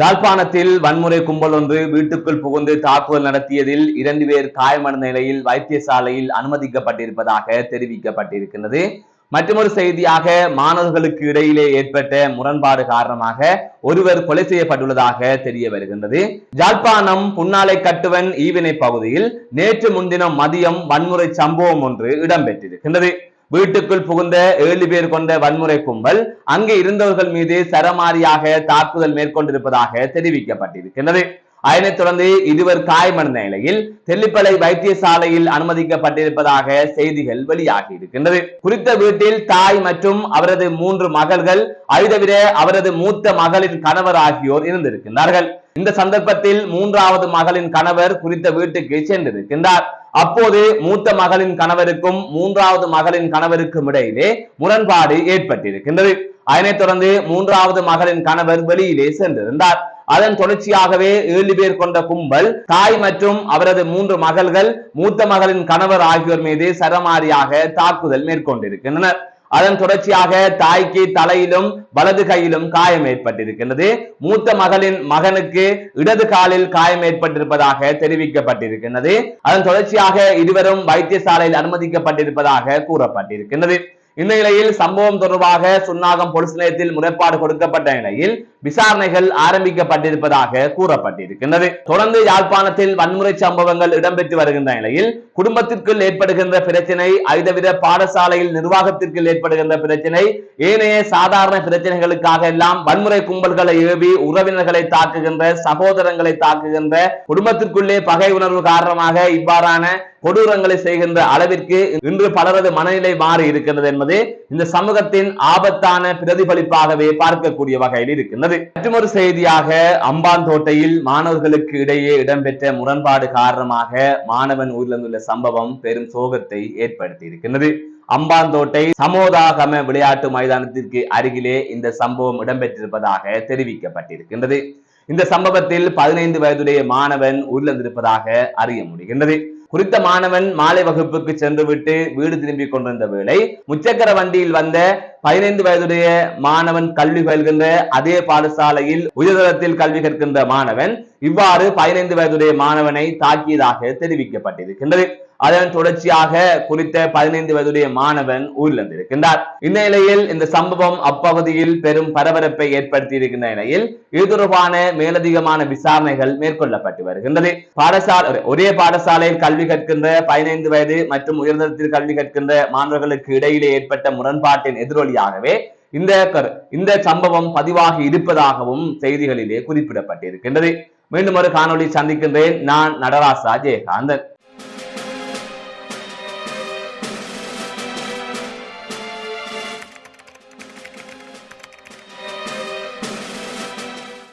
யாழ்ப்பாணத்தில் வன்முறை கும்பல் ஒன்று வீட்டுக்குள் புகுந்து தாக்குதல் நடத்தியதில் 2 பேர் காயமடைந்த நிலையில் வைத்தியசாலையில் அனுமதிக்கப்பட்டிருப்பதாக தெரிவிக்கப்பட்டிருக்கிறது. மற்றொரு செய்தியாக மாணவர்களுக்கு இடையிலே ஏற்பட்ட முரண்பாடு காரணமாக ஒருவர் கொலை செய்யப்பட்டுள்ளதாக தெரிய வருகின்றது. யாழ்ப்பாணம் புன்னாலை கட்டுவன் ஈவினை பகுதியில் நேற்று முன்தினம் மதியம் வன்முறை சம்பவம் ஒன்று இடம்பெற்றிருக்கின்றது. வீட்டுக்குள் புகுந்த 7 பேர் கொண்ட வன்முறை கும்பல் அங்கே இருந்தவர்கள் மீது சரமாரியாக தாக்குதல் மேற்கொண்டிருப்பதாக தெரிவிக்கப்பட்டிருக்கிறது. அதனைத் தொடர்ந்து இருவர் காயமடைந்த நிலையில் தெல்லிப்பளை வைத்தியசாலையில் அனுமதிக்கப்பட்டிருப்பதாக செய்திகள் வெளியாகி இருக்கின்றது. குறித்த வீட்டில் தாய் மற்றும் அவரது 3 மகள்கள், தவிர அவரது மூத்த மகளின் கணவர் ஆகியோர் இருந்திருக்கின்றார்கள். இந்த சந்தர்ப்பத்தில் 3வது மகளின் கணவர் குறித்த வீட்டுக்கு சென்றிருக்கின்றார். அப்போது மூத்த மகளின் கணவருக்கும் 3வது மகளின் கணவருக்கும் இடையிலே முரண்பாடு ஏற்பட்டிருக்கின்றது. அதனைத் தொடர்ந்து 3வது மகளின் கணவர் வெளியிலே சென்றிருந்தார். அதன் தொடர்ச்சியாகவே 7 பேர் கொண்ட கும்பல் தாய் மற்றும் அவரது 3 மகள்கள், மூத்த மகளின் கணவர் ஆகியோர் மீது சரமாரியாக தாக்குதல் மேற்கொண்டிருக்கின்றனர். அதன் தொடர்ச்சியாக தாய்க்கு தலையிலும் வலது கையிலும் காயம் ஏற்பட்டிருக்கின்றது. மூத்த மகளின் மகனுக்கு இடது காலில் காயம் ஏற்பட்டிருப்பதாக தெரிவிக்கப்பட்டிருக்கின்றது. அதன் தொடர்ச்சியாக இருவரும் வைத்தியசாலையில் அனுமதிக்கப்பட்டிருப்பதாக கூறப்பட்டிருக்கின்றது. இந்த நிலையில் சம்பவம் தொடர்பாக சுன்னாகம் போலீஸ் நிலையத்தில் முறைப்பாடு கொடுக்கப்பட்ட நிலையில் விசாரணைகள் ஆரம்பிக்கப்பட்டிருப்பதாக கூறப்பட்டிருக்கின்றது. தொடர்ந்து யாழ்ப்பாணத்தில் வன்முறை சம்பவங்கள் இடம்பெற்று வருகின்ற நிலையில் குடும்பத்திற்குள் ஏற்படுகின்ற பிரச்சனை, தவிர பாடசாலையில் நிர்வாகத்திற்குள் ஏற்படுகின்ற பிரச்சனை, ஏனைய சாதாரண பிரச்சனைகளுக்காக எல்லாம் வன்முறை கும்பல்களை ஏவி உறவினர்களை தாக்குகின்ற, சகோதரங்களை தாக்குகின்ற, குடும்பத்திற்குள்ளே பகை உணர்வு காரணமாக இவ்வாறான கொடூரங்களை செய்கின்ற அளவிற்கு இன்று பலரது மனநிலை மாறி இருக்கின்றது என்பது இந்த சமூகத்தின் ஆபத்தான பிரதிபலிப்பாகவே பார்க்கக்கூடிய வகையில் இருக்கின்றது. மற்றொரு செய்தியாக, அம்பாந்தோட்டையில் மாணவர்களுக்கு இடையே இடம்பெற்ற முரண்பாடு காரணமாக மாணவன் உயிரிழந்துள்ள சம்பவம் பெரும் சோகத்தை ஏற்படுத்தி இருக்கின்றது. அம்பாந்தோட்டை சமோதாகம விளையாட்டு மைதானத்திற்கு அருகிலே இந்த சம்பவம் இடம்பெற்றிருப்பதாக தெரிவிக்கப்பட்டிருக்கின்றது. இந்த சம்பவத்தில் 15 வயதுடைய மாணவன் உயிரிழந்திருப்பதாக அறிய முடிகின்றது. குறித்த மாணவன் மாலை வகுப்புக்கு சென்றுவிட்டு வீடு திரும்பிக் கொண்டிருந்த வேளை முச்சக்கர வண்டியில் வந்த 15 வயதுடைய மாணவன் கல்வி பயில்கின்ற அதே பாடசாலையில் உயர்தரத்தில் கல்வி கற்கின்ற மாணவன் இவ்வாறு 15 வயதுடைய மாணவனை தாக்கியதாக தெரிவிக்கப்பட்டிருக்கின்றது. அதன் தொடர்ச்சியாக குறித்த 15 வயதுடைய மாணவன் உயிரிழந்திருக்கின்றார். இந்த நிலையில் இந்த சம்பவம் அப்பகுதியில் பெரும் பரபரப்பை ஏற்படுத்தி இருக்கின்ற நிலையில் இது தொடர்பான மேலதிகமான விசாரணைகள் மேற்கொள்ளப்பட்டு வருகின்றது. ஒரே பாடசாலையில் கல்வி கற்கின்ற 15 வயது மற்றும் உயர்தரத்தில் கல்வி கற்கின்ற மாணவர்களுக்கு இடையிலே ஏற்பட்ட முரண்பாட்டின் எதிரொலியாகவே இந்த சம்பவம் பதிவாகி இருப்பதாகவும் செய்திகளிலே குறிப்பிடப்பட்டிருக்கின்றது. மீண்டும் ஒரு காணொளி சந்திக்கின்றேன். நான் நடராசா ஜெயகாந்தன்.